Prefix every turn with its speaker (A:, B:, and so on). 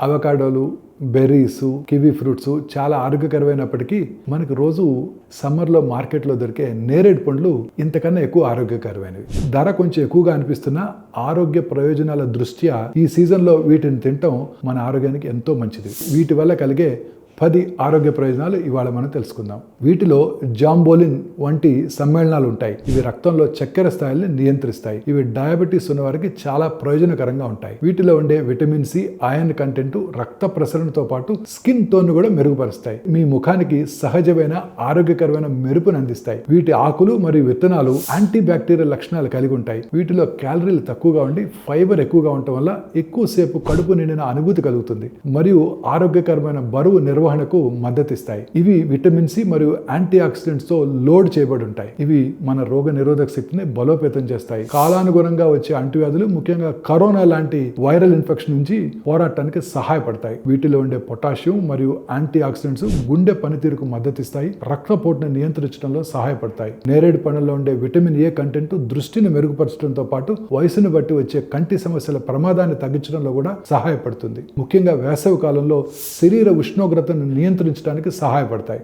A: అవకాడోలు, berries, kiwi fruits చాలా ఆరోగ్యకరమైనప్పటికీ మనకు రోజు సమ్మర్లో మార్కెట్లో దొరికే నేరేడు పండ్లు ఇంతకన్నా ఎక్కువ ఆరోగ్యకరమైనవి. ధర కొంచెం ఎక్కువగా అనిపిస్తున్నా ఆరోగ్య ప్రయోజనాల దృష్ట్యా ఈ సీజన్లో వీటిని తినటం మన ఆరోగ్యానికి ఎంతో మంచిది. వీటి వల్ల కలిగే 10 ఆరోగ్య ప్రయోజనాలు ఇవాళ మనం తెలుసుకుందాం. వీటిలో జాంబోలిన్ వంటి సమ్మేళనాలు ఉంటాయి. ఇవి రక్తంలో చక్కెర స్థాయిల్ని నియంత్రిస్తాయి. ఇవి డయాబెటీస్ ఉన్న వారికి చాలా ప్రయోజనకరంగా ఉంటాయి. వీటిలో ఉండే విటమిన్ సి, ఐరన్ కంటెంట్ రక్త ప్రసరణతో పాటు స్కిన్ టోన్ కూడా మెరుగుపరుస్తాయి. మీ ముఖానికి సహజమైన ఆరోగ్యకరమైన మెరుపును అందిస్తాయి. వీటి ఆకులు మరియు విత్తనాలు యాంటీ బ్యాక్టీరియల్ లక్షణాలు కలిగి ఉంటాయి. వీటిలో క్యాలరీలు తక్కువగా ఉండి ఫైబర్ ఎక్కువగా ఉండటం వల్ల ఎక్కువసేపు కడుపు నిండిన అనుభూతి కలుగుతుంది మరియు ఆరోగ్యకరమైన బరువు నిర్వహణకు మద్దతిస్తాయి. ఇవి విటమిన్ సి మరియు యాంటీ ఆక్సిడెంట్స్ తో లోడ్ చేయబడి ఉంటాయి. ఇవి మన రోగ నిరోధక శక్తిని బలోపేతం చేస్తాయి. కాలానుగుణంగా వచ్చే అంటువ్యాధులు, ముఖ్యంగా కరోనా లాంటి వైరల్ ఇన్ఫెక్షన్ నుంచి పోరాటానికి సహాయపడతాయి. వీటిలో ఉండే పొటాషియం మరియు యాంటీ ఆక్సిడెంట్స్ గుండె పనితీరుకు మద్దతిస్తాయి. రక్తపోటును నియంత్రించడంలో సహాయపడతాయి. నేరేడు పండ్లలో ఉండే విటమిన్ ఏ కంటెంట్ దృష్టిని మెరుగుపరచడంతో పాటు వయసును బట్టి వచ్చే కంటి సమస్యల ప్రమాదాన్ని తగ్గించడంలో కూడా సహాయపడుతుంది. ముఖ్యంగా వేసవి కాలంలో శరీర ఉష్ణోగ్రతను నియంత్రించడానికి సహాయపడతాయి.